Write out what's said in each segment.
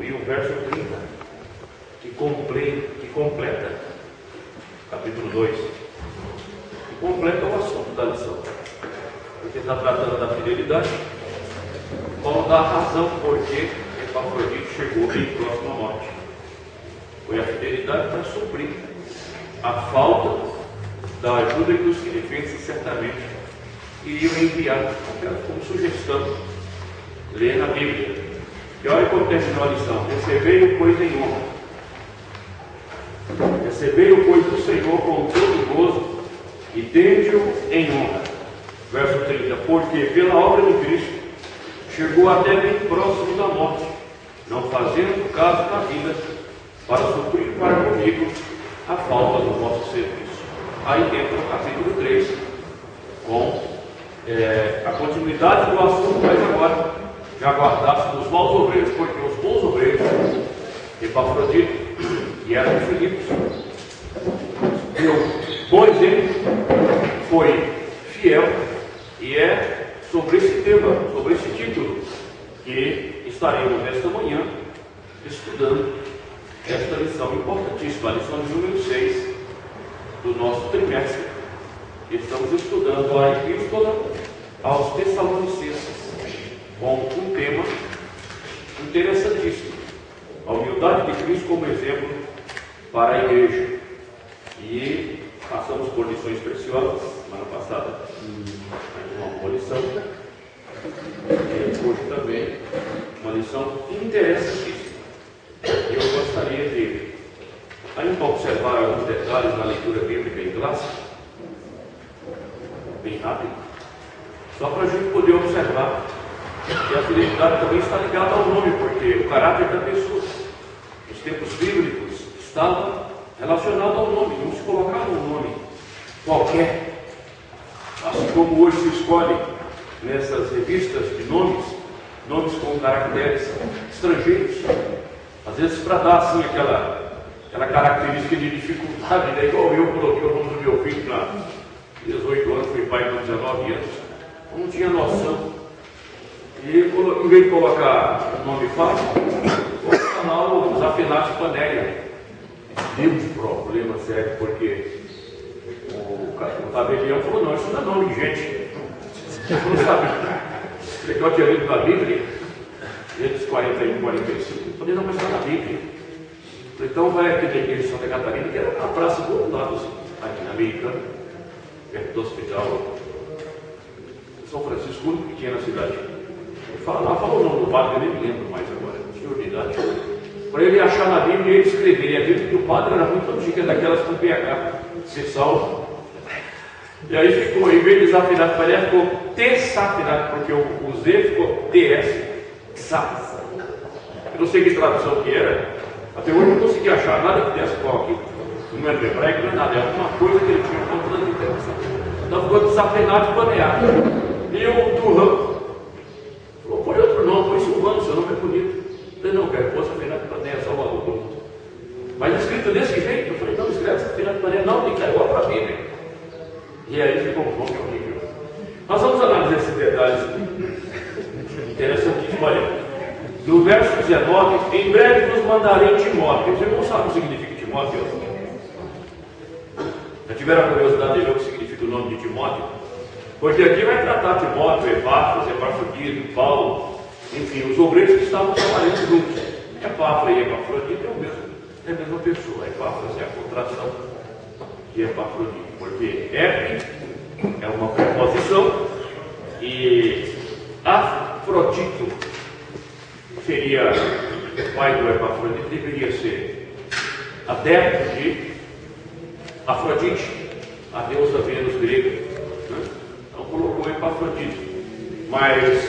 E o verso 30, que completa capítulo 2, que completa o assunto da lição, porque está tratando da fidelidade. Paulo dá a razão porque Epafrodito chegou bem próximo à morte. Foi a fidelidade para suprir a falta da ajuda que os filipenses certamente iriam enviar, como sugestão, ler na Bíblia. E olha como terminou a lição: recebei-o, pois, em honra. Recebei-o, pois, do Senhor com todo gozo e tende-o em honra. Verso 30, porque pela obra de Cristo chegou até bem próximo da morte, não fazendo caso da vida, para suprir para comigo a falta do vosso serviço. Aí entra o capítulo 3, com a continuidade do assunto, mas agora já guardasse dos maus obreiros, porque os bons obreiros, Epafrodito, que eram Filipos, deu bom exemplo, foi fiel, e é sobre esse tema, sobre esse título, que estaremos nesta manhã estudando esta lição importantíssima, a lição de número 6 do nosso trimestre. Estamos estudando a Epístola aos Tessalonicenses, com um tema interessantíssimo: a humildade de Cristo como exemplo para a igreja. E passamos por lições preciosas semana passada, mais uma boa lição, e hoje também uma lição interessantíssima. Eu gostaria de ainda observar alguns detalhes na leitura bíblica em classe, bem rápido, só para a gente poder observar que a fidelidade também está ligada ao nome, porque o caráter da pessoa, nos tempos bíblicos, estava relacionado ao nome, não se colocava um nome qualquer, assim como hoje se escolhe nessas revistas de nomes com caracteres estrangeiros, às vezes para dar assim aquela característica de dificuldade, né? Igual eu coloquei o nome do meu filho para 18 anos, fui pai com 19 anos, eu não tinha noção. E em vez de colocar o nome fácil, vou falar o Zafenate Panélia. Temos problema sério, porque o tabelião falou: não, isso não é nome de gente. Eu não sabia. Eu tinha lido na Bíblia, Gênesis 41, 45. Eu falei: não, mas está na Bíblia. Então vai aqui na igreja de Santa Catarina, que era a praça do outro lado, assim, aqui na Americana, perto do hospital São Francisco, único que tinha na cidade. Falou o nome do padre, eu nem me lembro mais agora, senhor de idade. Para ele achar na Bíblia e ele escrever. E a Bíblia do padre era muito antiga, daquelas com PH, ser salvo. E aí ficou, em vez de desafinado, parece ficou desafinado, porque o Z ficou TS, Xa. Eu não sei que tradução que era, até hoje eu não consegui achar nada que desse qual aqui. Não é hebraico, não é nada, é alguma coisa que ele tinha contra a interpretação. Então ficou desafinado e paneado. E o Turrão falou: põe outro nome, põe Silvano, seu nome é bonito. Eu falei: não, cara, posso afinar de Panéia, Salvador. Mas escrito desse jeito, eu falei: não, escreve afinar de Panéia, não, tem que estar igual para mim, né? E aí ficou um nome horrível. Nós vamos analisar esses detalhes interessantíssimos. Olha, no verso 19, em breve nos mandarei Timóteo. Os irmãos sabem o que significa Timóteo? Já tiveram a curiosidade de ver o que significa o nome de Timóteo? Porque aqui vai tratar Timóteo, Epafrodito, Paulo, enfim, os obreiros que estavam trabalhando juntos. Epafra e Epafrodito é a mesma pessoa. Epafra é a contração de Epafrodito, porque Epi é uma preposição e Afrodito seria o pai do Epafrodito, deveria ser adepto de Afrodite, a deusa Vênus grega, né? Então colocou Epafrodito, mas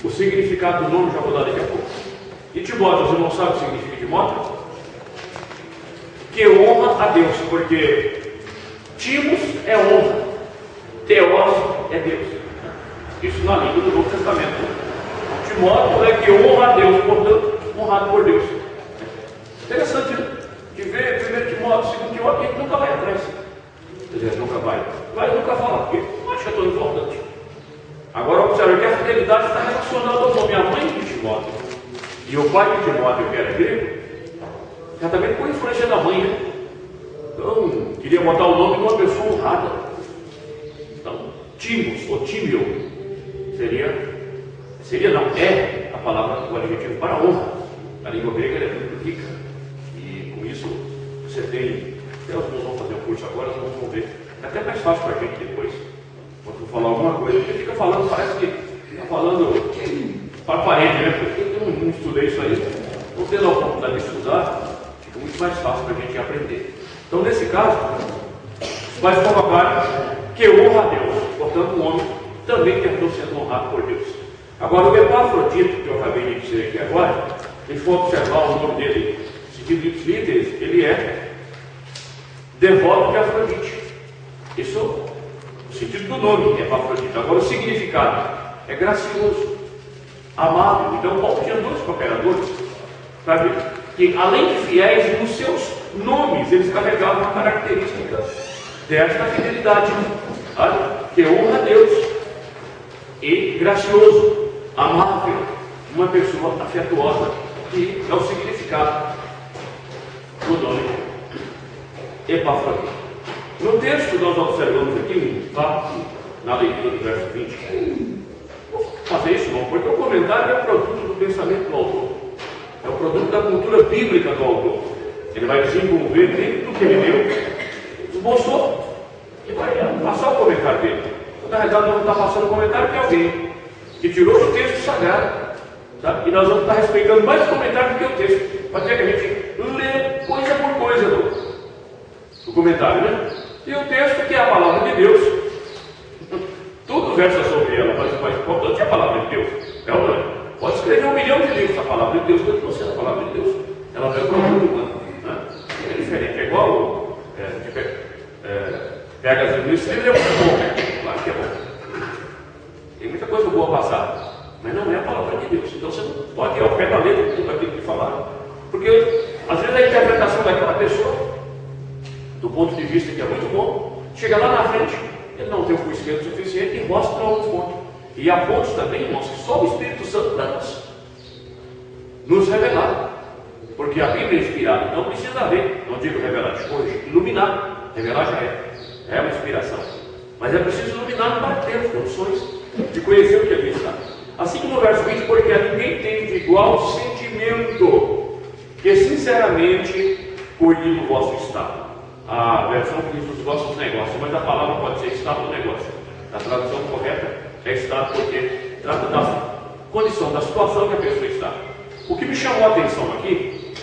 o significado do nome já vou dar daqui a pouco. E Timóteo, você não sabe o que significa Timóteo? Que honra a Deus, porque Timos é honra, Teos é Deus. Isso na língua do Novo Testamento. Timóteo é que honra a Deus, portanto, honrado por Deus. Interessante de ver 1 Timóteo, 2 Timóteo, a gente nunca vai atrás. Quer dizer, nunca vai. Vai nunca falar, porque não acha tão importante. Agora observe que a fidelidade está relacionada ao nome, a mãe de Timóteo. E o o pai de Timóteo, que era grego, certamente com influência da mãe, né? Então, queria botar o nome de uma pessoa honrada. Então, Timos, ou Tímio, seria não, é a palavra, o adjetivo para honra. A língua grega é muito rica. E com isso, você tem, até os meus vão fazer um curso agora, nós vamos ver. É até mais fácil para a gente depois, quando eu falar alguma coisa, porque fica falando, parece que está falando para a parede, né? Porque eu não estudei isso aí, não tendo a oportunidade de estudar, fica muito mais fácil para a gente aprender. Então, nesse caso, os pais colocaram que honra a Deus, portanto, o homem também terminou sendo honrado por Deus. Agora, o Epafrodito, que eu acabei de dizer aqui agora, se for observar o nome dele, seguido dos líderes, ele é devoto de Afrodite. Isso, o sentido do nome, Epafrodito. Agora, o significado é gracioso, amável. Então, Paulo tinha dois cooperadores, sabe, que além de fiéis, nos seus nomes, eles carregavam uma característica desta fidelidade, sabe? Que honra a Deus, e gracioso, amável, uma pessoa afetuosa, que é o significado do nome Epafrodito. No texto nós observamos aqui um fato, na leitura do verso 20. Vou fazer isso não, porque o comentário é o produto do pensamento do autor, é o produto da cultura bíblica do autor. Ele vai desenvolver dentro do que ele deu, esboçou, e vai passar o comentário dele. Na verdade, nós vamos estar passando o comentário de alguém que tirou do texto sagrado, tá? E nós vamos estar respeitando mais o comentário do que o texto, para que a gente lê coisa por coisa do comentário, né? E o texto, que é a palavra de Deus, tudo versa sobre ela, mas o mais importante é a palavra de Deus. É ou não é? Pode escrever 1 milhão de livros, a palavra de Deus, quando você é a palavra de Deus, ela vai para o mundo humano. Né? É diferente, é igual pega as livros, é muito bom, né? Claro que é bom. Tem muita coisa boa a passar, mas não é a palavra de Deus. Então você não pode ir ao pé da letra de tudo aquilo que falaram, porque às vezes a interpretação daquela pessoa, do ponto de vista que é muito bom, chega lá na frente, ele não tem o conhecimento suficiente e mostra para outros pontos. E há pontos também, irmãos, que só o Espírito Santo para nos revelar. Porque a Bíblia é inspirada, não precisa ver, não digo revelar hoje, iluminar. Revelar já é uma inspiração. Mas é preciso iluminar para ter as condições de conhecer o que ali está. Assim como no verso 20, porque a ninguém tem de igual sentimento, que sinceramente cuide do vosso estado. A versão que diz dos vossos negócios, mas a palavra pode ser estado do negócio. A tradução correta é estado, porque trata da condição, da situação que a pessoa está. O que me chamou a atenção aqui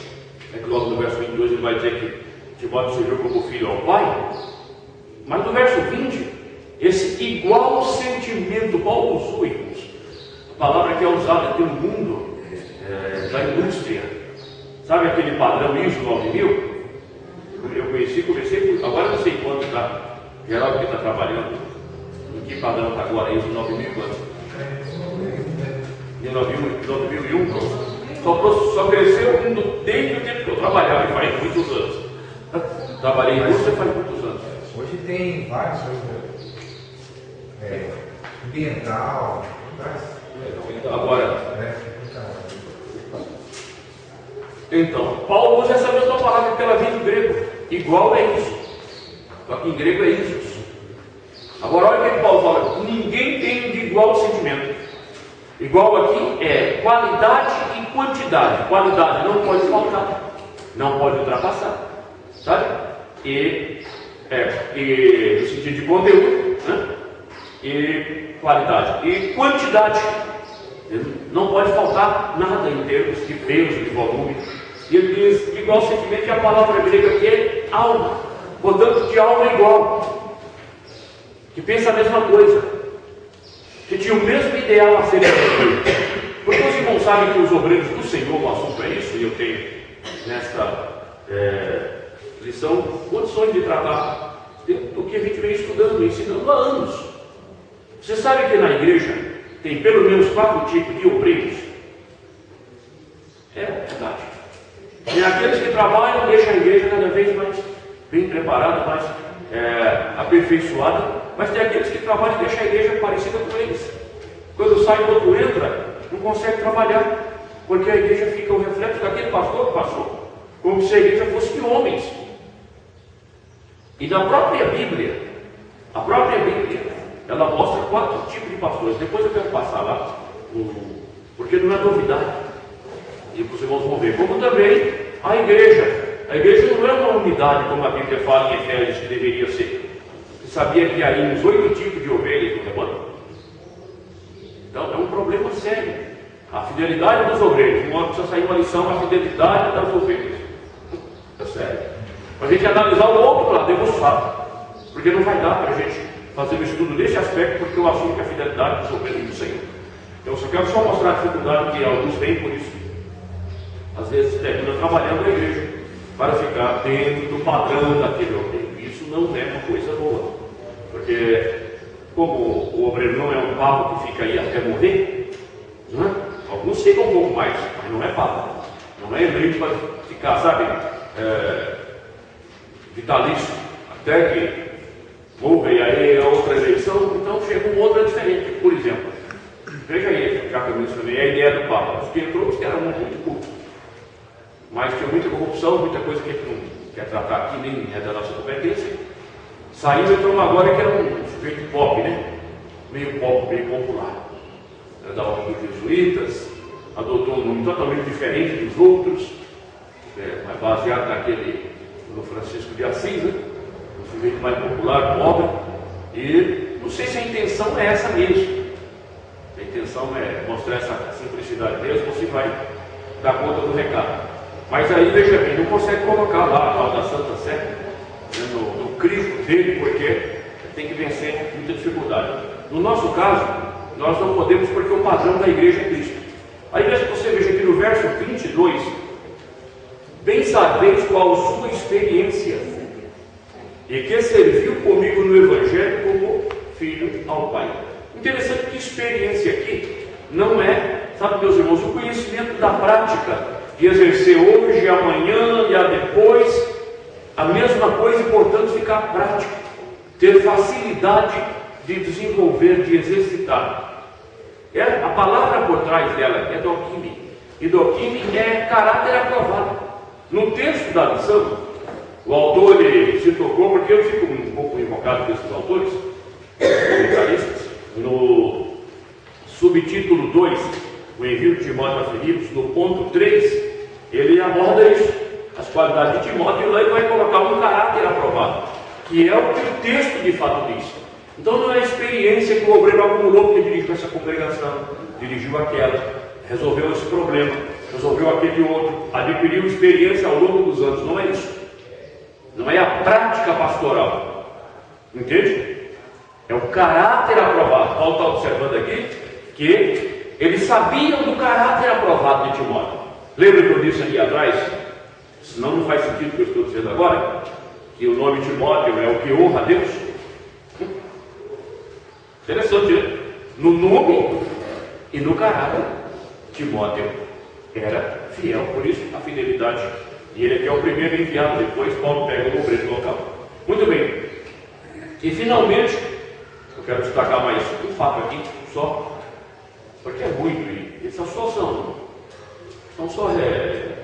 é que logo no verso 22 ele vai dizer que Timóteo serviu como filho ao pai, mas no verso 20, esse igual sentimento, Paulo usou, irmãos, a palavra que é usada aqui no mundo da indústria, sabe aquele padrão ISO 9000? Eu conheci, comecei, agora não sei quanto está, Geraldo que está trabalhando, em que padrão está agora, ISO 9000 quanto? De 9001, só cresceu desde o tempo que eu trabalhava, e faz muitos anos. Trabalhei em indústria faz muitos anos. Hoje tem vários, ambiental, agora. Então, Paulo usa essa mesma palavra que ela vem em grego. Igual é isso. Só que em grego é isso. Agora olha o que Paulo fala. Ninguém tem de igual sentimento. Igual aqui é qualidade e quantidade. Qualidade não pode faltar, não pode ultrapassar, sabe? E no sentido de conteúdo, né? E qualidade e quantidade. Não pode faltar nada em termos de peso, de volume. E ele diz igual sentimento, que a palavra grega aqui é alma, portanto de alma igual, que pensa a mesma coisa, que tinha o mesmo ideal a ser atingido. Porque os irmãos sabem que os obreiros do Senhor, o assunto é isso, e eu tenho nesta lição condições de tratar do que a gente vem estudando e ensinando há anos. Você sabe que na igreja tem pelo menos 4 tipos de obreiros? É verdade. Tem aqueles que trabalham, deixam a igreja cada vez mais bem preparada, mais aperfeiçoada, mas tem aqueles que trabalham e deixam a igreja parecida com eles. Quando sai, quando entra, não consegue trabalhar. porque a igreja fica o reflexo daquele pastor que passou, como se a igreja fosse de homens. E na própria Bíblia, ela mostra 4 tipos de pastores. Depois eu quero passar lá, porque não é novidade, e os irmãos vão ver. Como também a igreja não é uma unidade, como a Bíblia fala em Efésios que deveria ser. Você sabia que há uns 8 tipos de ovelhas no rebanho? Então é um problema sério. A fidelidade dos obreiros. Uma precisa sair uma lição, a fidelidade das ovelhas. É sério. Para a gente analisar o outro lado, demonstrado. Porque não vai dar para a gente fazer um estudo nesse aspecto, porque o assunto é a fidelidade dos obreiros do Senhor. Então eu só quero mostrar a dificuldade que alguns têm por isso. Às vezes terminam trabalhando na igreja para ficar dentro do padrão daquele obreiro. Isso não é uma coisa boa. Porque como o obreiro não é um papo que fica aí até morrer, não é? Alguns ficam um pouco mais, mas não é papo. Não é eleito para ficar, sabe, vitalício, até que morra e aí a outra eleição, então chega um outro diferente. Por exemplo, veja aí, já que eu mencionei a ideia do Papa. Os que entrou que eram muito cultos, mas tinha muita corrupção, muita coisa que a gente não quer tratar aqui, nem é da nossa competência. Saiu e entrou agora que era um sujeito pop, né? Meio pop, meio popular. Era da ordem dos jesuítas, adotou um nome totalmente diferente dos outros, mas baseado naquele no Francisco de Assis, né? Um sujeito mais popular, pobre. E não sei se a intenção é essa mesmo. A intenção é mostrar essa simplicidade mesmo, você vai dar conta do recado. Mas aí, veja bem, não consegue colocar lá a tal da Santa Sé, né, no Cristo dele, porque tem que vencer muita dificuldade. No nosso caso, nós não podemos, porque o padrão da igreja é Cristo. Aí você veja aqui no verso 22, bem sabeis qual sua experiência, e que serviu comigo no Evangelho como filho ao Pai. Interessante que experiência aqui não é, sabe, meus irmãos, o conhecimento da prática, de exercer hoje, amanhã e a depois, a mesma coisa, e portanto ficar prático, ter facilidade de desenvolver, de exercitar. A palavra por trás dela é doquime, e doquime é caráter aprovado. No texto da lição, o autor ele se tocou, porque eu fico um pouco invocado desses autores, comentaristas, no subtítulo 2, o envio de Timóteo a Filipos, no ponto 3, ele aborda isso, as qualidades de Timóteo, e lá ele vai colocar um caráter aprovado, que é o que o texto de fato diz. Então não é a experiência que o obreiro acumulou, porque dirigiu essa congregação, dirigiu aquela, resolveu esse problema, resolveu aquele outro, adquiriu experiência ao longo dos anos. Não é isso. Não é a prática pastoral. Entende? É o caráter aprovado. Paulo está observando aqui que eles sabiam do caráter aprovado de Timóteo. Lembra que eu disse ali atrás? Senão não faz sentido o que eu estou dizendo agora, que o nome Timóteo é o que honra a Deus. Interessante, né? No nome e no caráter, Timóteo era fiel, por isso a fidelidade. E ele aqui é o primeiro enviado, depois Paulo pega o obreiro local. Muito bem. E finalmente, eu quero destacar mais um fato aqui, só, porque é muito, e essas só são só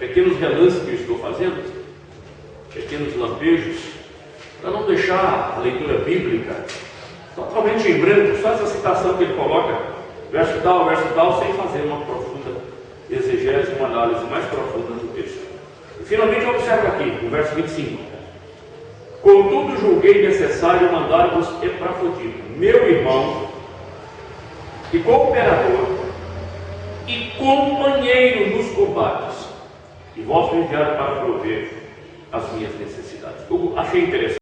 pequenos relances que eu estou fazendo, pequenos lampejos, para não deixar a leitura bíblica totalmente em branco, só essa citação que ele coloca, verso tal, sem fazer uma profunda exegese, uma análise mais profunda do texto. E finalmente observa aqui, no verso 25: contudo julguei necessário mandar-vos Epafrodito, meu irmão e cooperador e companheiro nos combates, e vosso enviado para prover as minhas necessidades. Eu achei interessante.